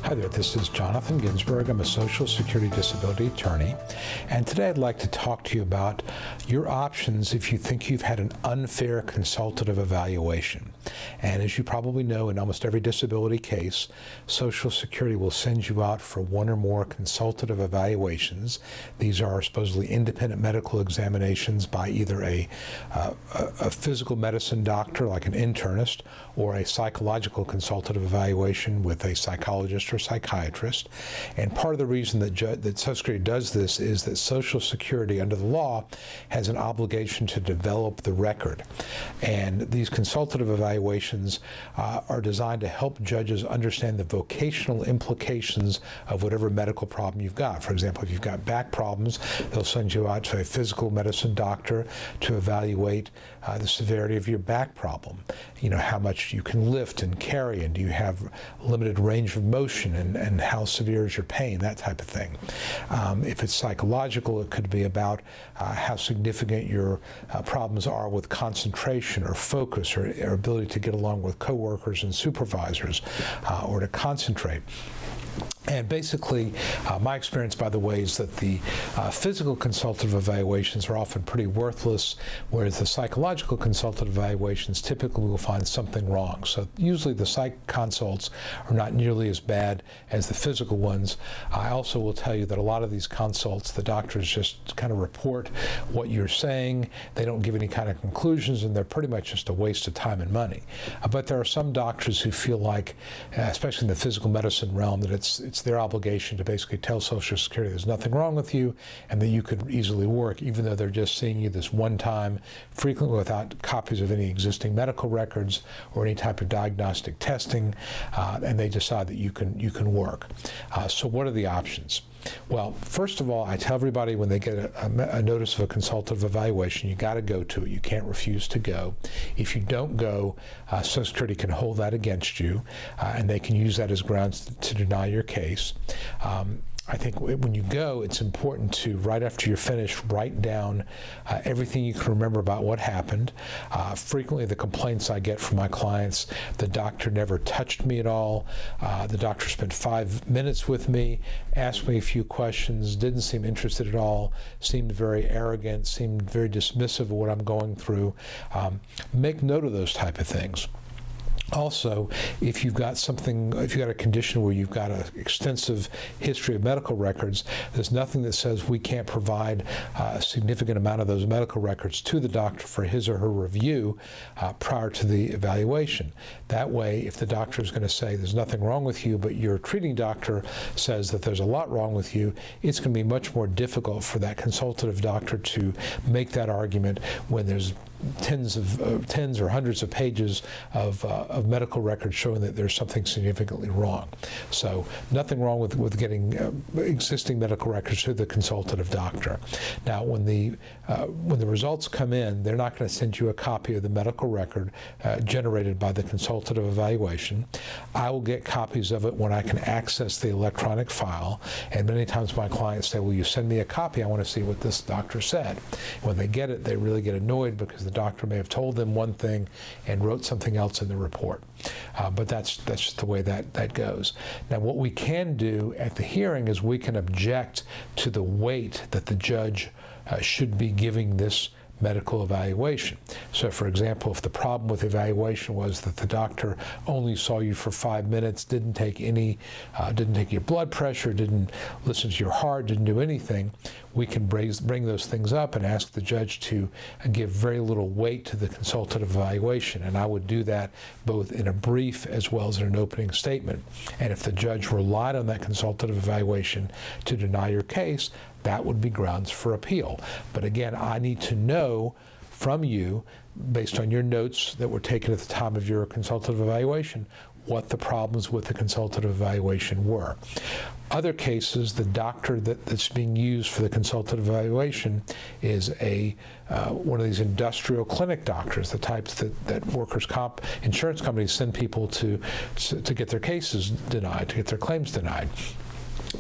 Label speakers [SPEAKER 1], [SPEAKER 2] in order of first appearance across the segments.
[SPEAKER 1] Hi there, this is Jonathan Ginsberg. I'm a Social Security disability attorney, and today I'd like to talk to you about your options if you think you've had an unfair consultative evaluation. And as you probably know, in almost every disability case, Social Security will send you out for one or more consultative evaluations. These are supposedly independent medical examinations by either a physical medicine doctor, like an internist, or a psychological consultative evaluation with a psychologist or psychiatrist. And part of the reason that Social Security does this is that Social Security, under the law, has an obligation to develop the record. And these consultative evaluations are designed to help judges understand the vocational implications of whatever medical problem you've got. For example, if you've got back problems, they'll send you out to a physical medicine doctor to evaluate the severity of your back problem. You know, how much you can lift and carry, and do you have limited range of motion, and how severe is your pain, that type of thing. If it's psychological, it could be about how significant your problems are with concentration or focus or ability to get along with coworkers and supervisors or to concentrate. And basically, my experience, by the way, is that the physical consultative evaluations are often pretty worthless, whereas the psychological consultative evaluations typically will find something wrong. So usually the psych consults are not nearly as bad as the physical ones. I also will tell you that a lot of these consults, the doctors just kind of report what you're saying. They don't give any kind of conclusions, and they're pretty much just a waste of time and money. But there are some doctors who feel like, especially in the physical medicine realm, that it's their obligation to basically tell Social Security there's nothing wrong with you and that you could easily work, even though they're just seeing you this one time, frequently without copies of any existing medical records or any type of diagnostic testing, and they decide that you can work. So what are the options? Well, first of all, I tell everybody when they get a notice of a consultative evaluation, you got to go to it. You can't refuse to go. If you don't go, Social Security can hold that against you, and they can use that as grounds to deny your case. I think when you go, it's important to, right after you're finished, write down everything you can remember about what happened. Frequently, the complaints I get from my clients, the doctor never touched me at all. The doctor spent 5 minutes with me, asked me a few questions, didn't seem interested at all, seemed very arrogant, seemed very dismissive of what I'm going through. Make note of those type of things. Also, if you've got a condition where you've got an extensive history of medical records, there's nothing that says we can't provide a significant amount of those medical records to the doctor for his or her review prior to the evaluation. That way, if the doctor is going to say there's nothing wrong with you, but your treating doctor says that there's a lot wrong with you, it's going to be much more difficult for that consultative doctor to make that argument when there's tens or hundreds of pages of medical records showing that there's something significantly wrong. So nothing wrong with getting existing medical records to the consultative doctor. Now, when the results come in, they're not going to send you a copy of the medical record generated by the consultative evaluation. I will get copies of it when I can access the electronic file, and many times my clients say, "Will you send me a copy? I want to see what this doctor said." When they get it, they really get annoyed because the doctor may have told them one thing and wrote something else in the report. But that's just the way that goes. Now, what we can do at the hearing is we can object to the weight that the judge should be giving this medical evaluation. So, for example, if the problem with evaluation was that the doctor only saw you for 5 minutes, didn't take your blood pressure, didn't listen to your heart, didn't do anything, we can bring those things up and ask the judge to give very little weight to the consultative evaluation. And I would do that both in a brief as well as in an opening statement. And if the judge relied on that consultative evaluation to deny your case, that would be grounds for appeal. But again, I need to know from you, based on your notes that were taken at the time of your consultative evaluation, what the problems with the consultative evaluation were. Other cases, the doctor that's being used for the consultative evaluation is one of these industrial clinic doctors, the types that workers' comp insurance companies send people to get their cases denied, to get their claims denied.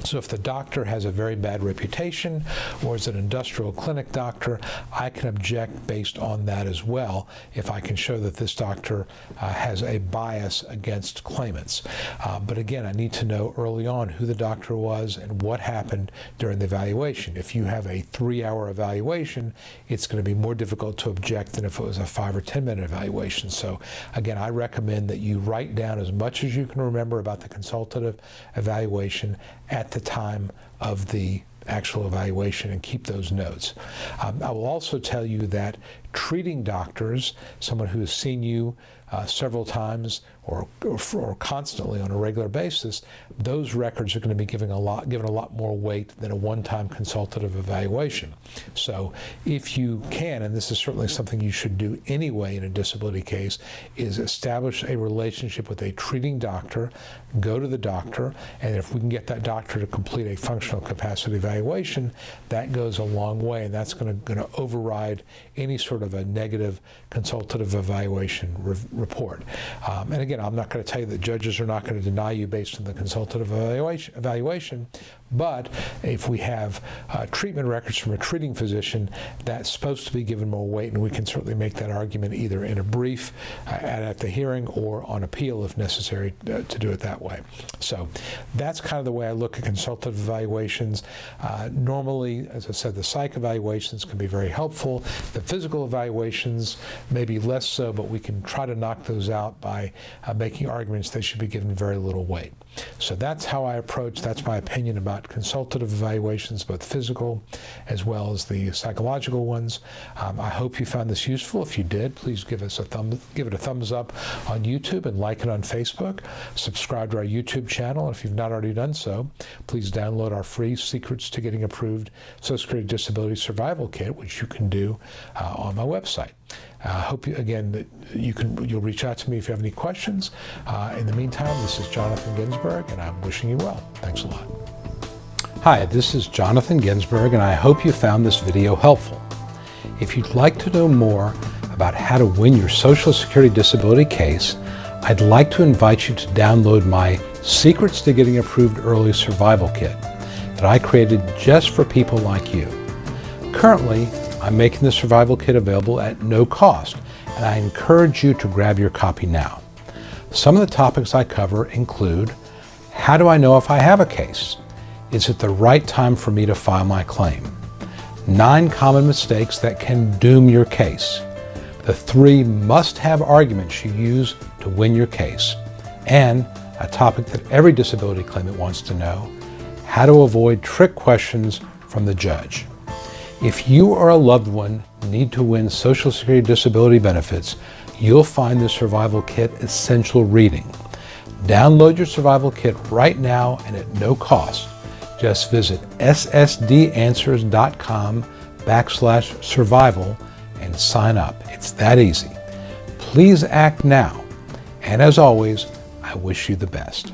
[SPEAKER 1] So if the doctor has a very bad reputation or is an industrial clinic doctor, I can object based on that as well if I can show that this doctor has a bias against claimants. But again, I need to know early on who the doctor was and what happened during the evaluation. If you have a 3-hour evaluation, it's going to be more difficult to object than if it was a 5 or 10-minute evaluation. So again, I recommend that you write down as much as you can remember about the consultative evaluation at the time of the actual evaluation and keep those notes. I will also tell you that treating doctors, someone who has seen you several times or constantly on a regular basis, those records are going to be given a lot more weight than a one-time consultative evaluation. So if you can, and this is certainly something you should do anyway in a disability case, is establish a relationship with a treating doctor, go to the doctor, and if we can get that doctor to complete a functional capacity evaluation, that goes a long way, and that's going to override any sort of a negative consultative evaluation report. And again, I'm not going to tell you that judges are not going to deny you based on the consultative evaluation, but if we have treatment records from a treating physician, that's supposed to be given more weight, and we can certainly make that argument either in a brief at the hearing or on appeal if necessary to do it that way. So that's kind of the way I look at consultative evaluations. Normally, as I said, the psych evaluations can be very helpful. The physical evaluations maybe less so, but we can try to knock those out by making arguments they should be given very little weight. So that's how I approach, that's my opinion about consultative evaluations, both physical as well as the psychological ones. I hope you found this useful. If you did, please give it a thumbs up on YouTube and like it on Facebook. Subscribe to our YouTube channel. If you've not already done so, please download our free Secrets to Getting Approved Social Security Disability Survival Kit, which you can do on my website. I hope, that you'll reach out to me if you have any questions. In the meantime, this is Jonathan Ginsberg, and I'm wishing you well. Thanks a lot. Hi, this is Jonathan Ginsberg, and I hope you found this video helpful. If you'd like to know more about how to win your Social Security disability case, I'd like to invite you to download my Secrets to Getting Approved Early Survival Kit that I created just for people like you. Currently, I'm making the survival kit available at no cost, and I encourage you to grab your copy now. Some of the topics I cover include: how do I know if I have a case? Is it the right time for me to file my claim? 9 common mistakes that can doom your case. The 3 must-have arguments you use to win your case. And a topic that every disability claimant wants to know: how to avoid trick questions from the judge. If you or a loved one need to win Social Security disability benefits, you'll find the Survival Kit essential reading. Download your Survival Kit right now and at no cost. Just visit ssdanswers.com/survival and sign up. It's that easy. Please act now. And as always, I wish you the best.